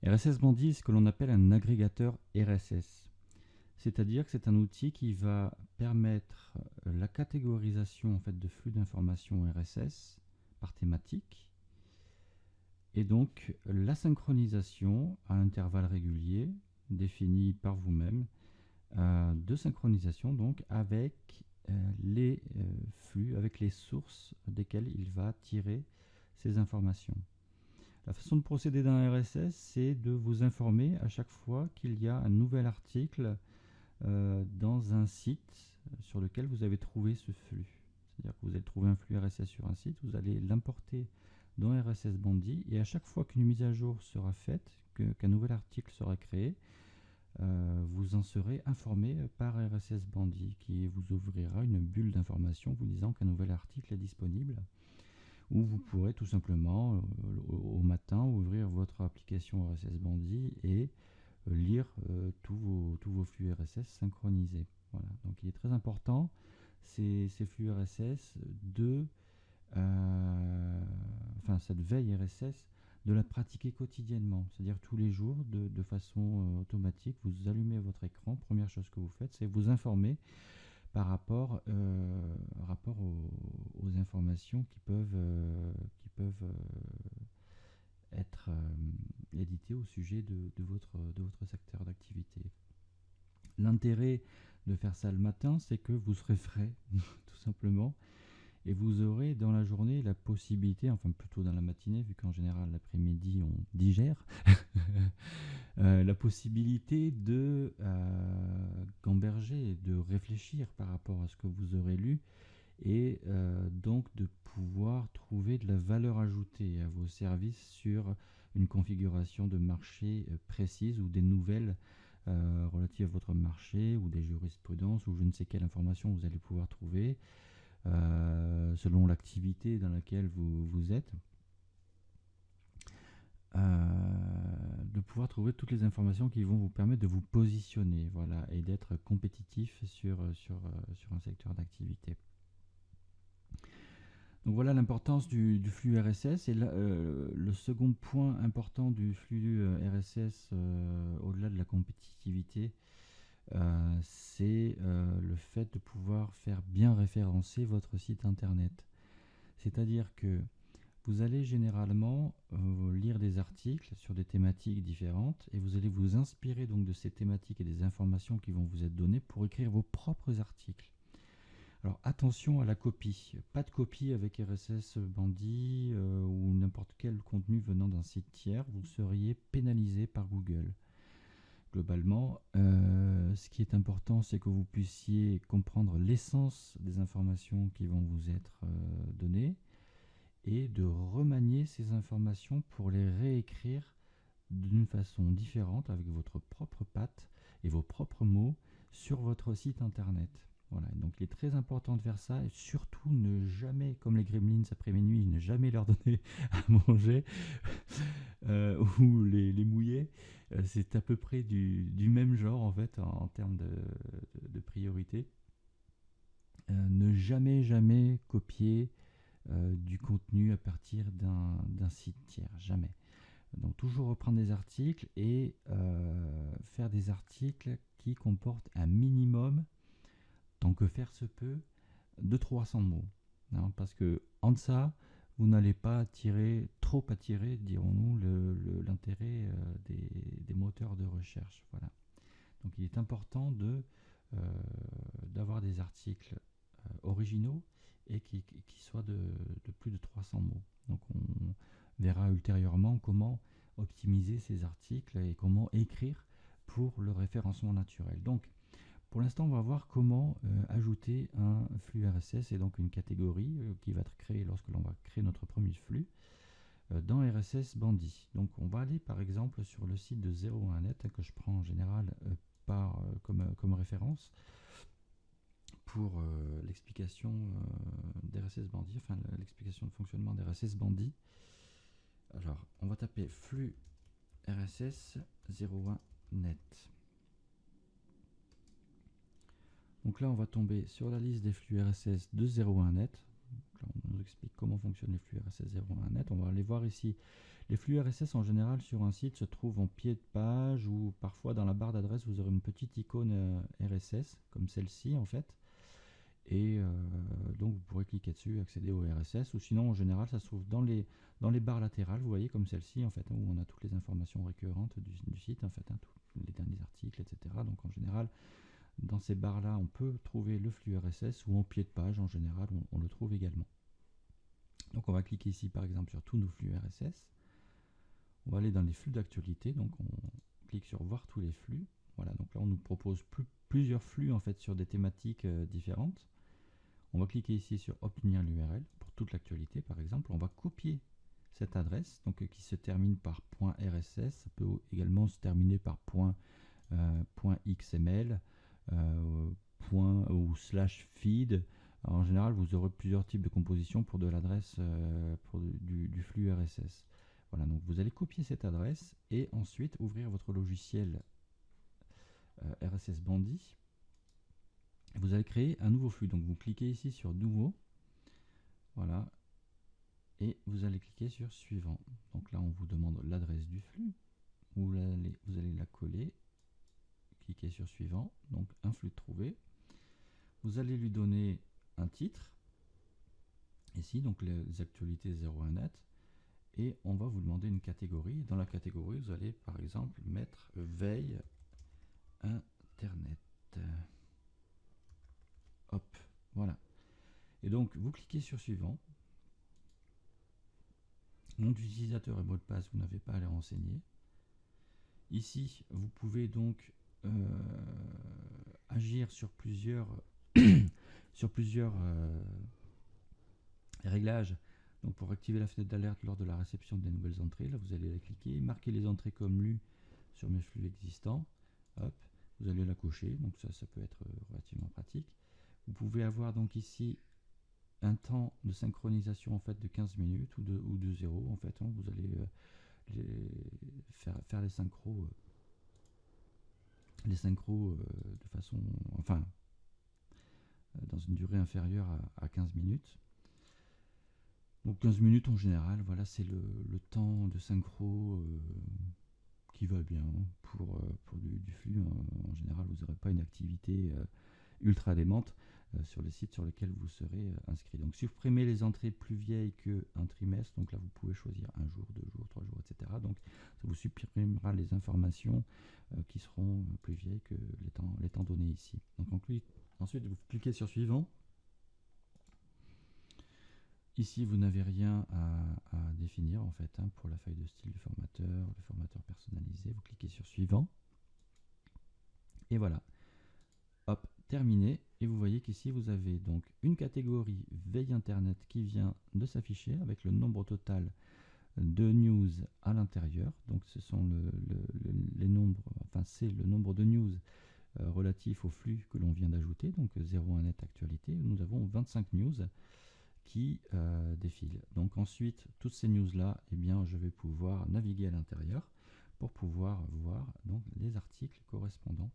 RSS Bandit est ce que l'on appelle un agrégateur RSS. C'est-à-dire que c'est un outil qui va permettre la catégorisation en fait, de flux d'informations RSS par thématique et donc la synchronisation à intervalles réguliers définis par vous-même de synchronisation donc avec les flux, avec les sources desquelles il va tirer ces informations. La façon de procéder dans RSS, c'est de vous informer à chaque fois qu'il y a un nouvel article dans un site sur lequel vous avez trouvé ce flux. C'est-à-dire que vous allez trouver un flux RSS sur un site, vous allez l'importer dans RSS Bandit et à chaque fois qu'une mise à jour sera faite, qu'un nouvel article sera créé, vous en serez informé par RSS Bandit qui vous ouvrira une bulle d'information vous disant qu'un nouvel article est disponible, ou vous pourrez tout simplement au matin ouvrir votre application RSS Bandit et lire tous vos flux RSS synchronisés. Voilà. Donc il est très important ces flux RSS enfin cette veille RSS, de la pratiquer quotidiennement, c'est-à-dire tous les jours de façon automatique. Vous allumez votre écran, première chose que vous faites, c'est vous informer par rapport aux informations qui peuvent être éditées au sujet de votre secteur d'activité. L'intérêt de faire ça le matin, c'est que vous serez frais, tout simplement, et vous aurez dans la journée la possibilité, enfin plutôt dans la matinée, vu qu'en général l'après-midi on digère, la possibilité de gamberger, de réfléchir par rapport à ce que vous aurez lu, et donc de pouvoir trouver de la valeur ajoutée à vos services sur une configuration de marché précise ou des nouvelles relatives à votre marché ou des jurisprudences ou je ne sais quelle information vous allez pouvoir trouver selon l'activité dans laquelle vous êtes. De pouvoir trouver toutes les informations qui vont vous permettre de vous positionner, voilà, et d'être compétitif sur un secteur d'activité. Donc voilà l'importance du flux RSS. Et là, le second point important du flux RSS, au-delà de la compétitivité, c'est le fait de pouvoir faire bien référencer votre site internet. C'est-à-dire que vous allez généralement lire des articles sur des thématiques différentes et vous allez vous inspirer donc de ces thématiques et des informations qui vont vous être données pour écrire vos propres articles. Alors attention à la copie, pas de copie avec RSS Bandit ou n'importe quel contenu venant d'un site tiers, vous seriez pénalisé par Google. Globalement, ce qui est important, c'est que vous puissiez comprendre l'essence des informations qui vont vous être données et de remanier ces informations pour les réécrire d'une façon différente avec votre propre patte et vos propres mots sur votre site internet. Voilà, donc il est très important de faire ça et surtout ne jamais, comme les gremlins après minuit, ne jamais leur donner à manger ou les mouiller. C'est à peu près du même genre en fait en termes de priorité. Ne jamais copier du contenu à partir d'un site tiers, jamais. Donc toujours reprendre des articles et faire des articles qui comportent un minimum, tant que faire se peut, de 300 mots. Hein, parce que en deçà, vous n'allez pas trop attirer, dirons-nous, l'intérêt des moteurs de recherche. Voilà. Donc il est important d'avoir des articles originaux et qui soient de plus de 300 mots. Donc on verra ultérieurement comment optimiser ces articles et comment écrire pour le référencement naturel. Donc pour l'instant, on va voir comment ajouter un flux RSS et donc une catégorie qui va être créée lorsque l'on va créer notre premier flux dans RSS Bandit. Donc on va aller par exemple sur le site de 01net que je prends en général comme référence pour l'explication d'RSS Bandit, enfin l'explication de fonctionnement d'RSS Bandit. Alors on va taper flux RSS 01net. Donc là, on va tomber sur la liste des flux RSS de 01net. Donc là, on nous explique comment fonctionnent les flux RSS 0.1net. On va aller voir ici. Les flux RSS en général sur un site se trouvent en pied de page ou parfois dans la barre d'adresse vous aurez une petite icône RSS comme celle-ci en fait. Et donc vous pourrez cliquer dessus, accéder au RSS, ou sinon en général ça se trouve dans les barres latérales, vous voyez comme celle-ci en fait, hein, où on a toutes les informations récurrentes du site en fait, hein, tous les derniers articles, etc. Donc en général dans ces barres là on peut trouver le flux RSS, ou en pied de page en général on le trouve également. Donc on va cliquer ici par exemple sur tous nos flux RSS, on va aller dans les flux d'actualité, donc on clique sur voir tous les flux. Voilà, donc là on nous propose plusieurs flux en fait sur des thématiques différentes. On va cliquer ici sur obtenir l'URL pour toute l'actualité par exemple. On va copier cette adresse donc, qui se termine par .rss. Ça peut également se terminer par .xml ou /feed. Alors, en général, vous aurez plusieurs types de compositions pour de l'adresse du flux RSS. Voilà, donc vous allez copier cette adresse et ensuite ouvrir votre logiciel RSS Bandit. Vous allez créer un nouveau flux, donc vous cliquez ici sur nouveau, voilà, et vous allez cliquer sur suivant. Donc là on vous demande l'adresse du flux, vous allez la coller, cliquez sur suivant, donc un flux trouvé. Vous allez lui donner un titre, ici donc les actualités 01net, et on va vous demander une catégorie. Dans la catégorie vous allez par exemple mettre veille internet. Hop, voilà. Et donc, vous cliquez sur suivant. Nom d'utilisateur et mot de passe, vous n'avez pas à les renseigner. Ici, vous pouvez donc agir sur plusieurs, réglages. Donc, pour activer la fenêtre d'alerte lors de la réception des nouvelles entrées, là, vous allez la cliquer, marquer les entrées comme lues sur mes flux existants. Hop, vous allez la cocher. Donc, ça peut être relativement pratique. Vous pouvez avoir donc ici un temps de synchronisation en fait de 15 minutes ou de 0 en fait, hein, vous allez faire les synchros de façon, enfin dans une durée inférieure à 15 minutes. Donc 15 minutes en général, voilà, c'est le temps de synchro qui va bien pour du flux. En général, vous n'aurez pas une activité ultra démente sur les sites sur lesquels vous serez inscrit. Donc supprimez les entrées plus vieilles qu'un trimestre. Donc là vous pouvez choisir un jour, 2 jours, 3 jours, etc. Donc ça vous supprimera les informations qui seront plus vieilles que les temps donnés ici. Donc ensuite vous cliquez sur suivant. Ici vous n'avez rien à définir en fait, hein, pour la feuille de style du formateur, le formateur personnalisé. Vous cliquez sur suivant. Et voilà. Hop, terminé. Et vous voyez qu'ici vous avez donc une catégorie veille internet qui vient de s'afficher avec le nombre total de news à l'intérieur. Donc ce sont les nombres, enfin c'est le nombre de news relatifs au flux que l'on vient d'ajouter, donc 01net actualité. Nous avons 25 news qui défilent. Donc ensuite toutes ces news là, eh bien je vais pouvoir naviguer à l'intérieur pour pouvoir voir donc les articles correspondants.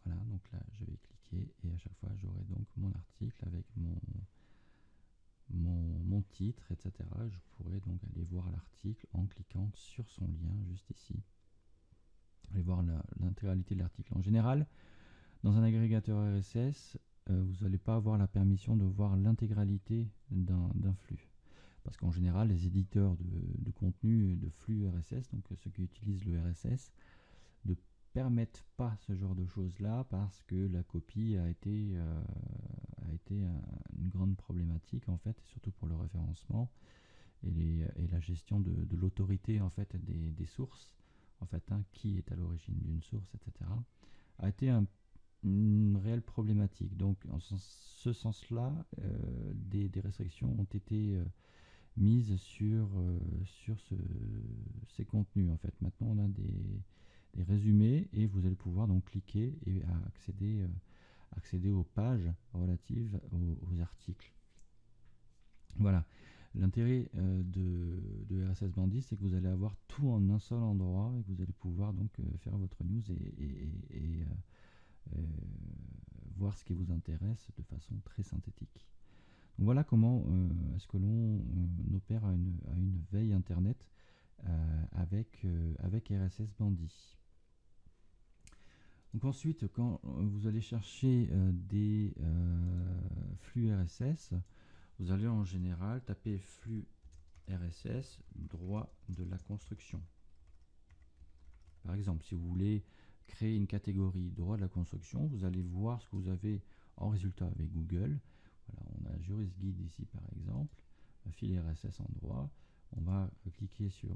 Voilà, donc là je vais cliquer et à chaque fois j'aurai donc mon article avec mon titre, etc. Je pourrais donc aller voir l'article en cliquant sur son lien juste ici. Aller voir l'intégralité de l'article. En général, dans un agrégateur RSS, vous n'allez pas avoir la permission de voir l'intégralité d'un flux. Parce qu'en général, les éditeurs de contenu de flux RSS, donc ceux qui utilisent le RSS, ne permettent pas ce genre de choses là parce que la copie a été une grande problématique en fait, surtout pour le référencement et la gestion de l'autorité en fait des sources en fait, hein, qui est à l'origine d'une source, etc. a été une réelle problématique. Donc en ce sens là, des restrictions ont été mises sur ces contenus en fait. Maintenant on a des résumés et vous allez pouvoir donc cliquer et accéder aux pages relatives aux articles. Voilà. L'intérêt de RSS Bandit, c'est que vous allez avoir tout en un seul endroit et que vous allez pouvoir donc faire votre news et voir ce qui vous intéresse de façon très synthétique. Voilà comment est-ce que l'on opère à une veille Internet avec RSS Bandit. Donc ensuite, quand vous allez chercher des flux RSS, vous allez en général taper flux RSS droit de la construction. Par exemple, si vous voulez créer une catégorie droit de la construction, vous allez voir ce que vous avez en résultat avec Google. Voilà, on a JurisGuide ici par exemple, un fil RSS en droit. On va cliquer sur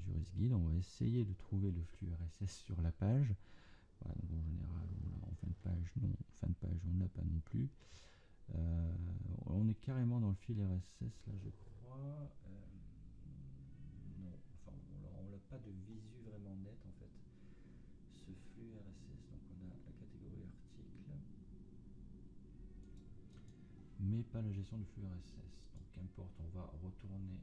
JurisGuide, on va essayer de trouver le flux RSS sur la page. Voilà, donc en général, en fin de page, non, fin de page, on ne l'a pas non plus. On est carrément dans le fil RSS là, je crois. Non, enfin, on l'a pas de visu vraiment net en fait. Ce flux RSS, donc on a la catégorie article, mais pas la gestion du flux RSS. Donc qu'importe, on va retourner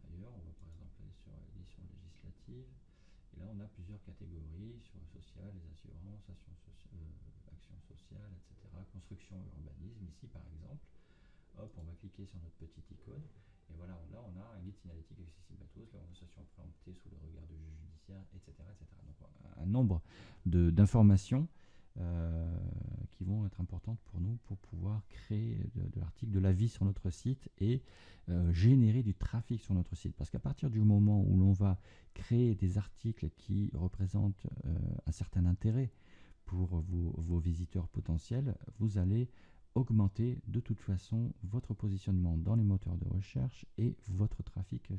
ailleurs. On va par exemple aller sur l'édition législative. Et là, on a plusieurs catégories sur le social, les assurances, action sociale, etc. Construction et urbanisme. Ici, par exemple, hop, on va cliquer sur notre petite icône. Et voilà, là, on a un guide signalétique accessible à tous, la conversation préemptée sous le regard du juge judiciaire, etc. etc. Donc, un nombre d'informations qui vont être importantes pour nous pour pouvoir créer de l'article, de l'avis sur notre site et générer du trafic sur notre site. Parce qu'à partir du moment où l'on va créer des articles qui représentent un certain intérêt pour vos visiteurs potentiels, vous allez augmenter de toute façon votre positionnement dans les moteurs de recherche et votre trafic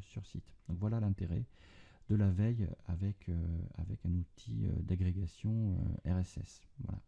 sur site. Donc voilà l'intérêt de la veille avec un outil d'agrégation RSS. Voilà.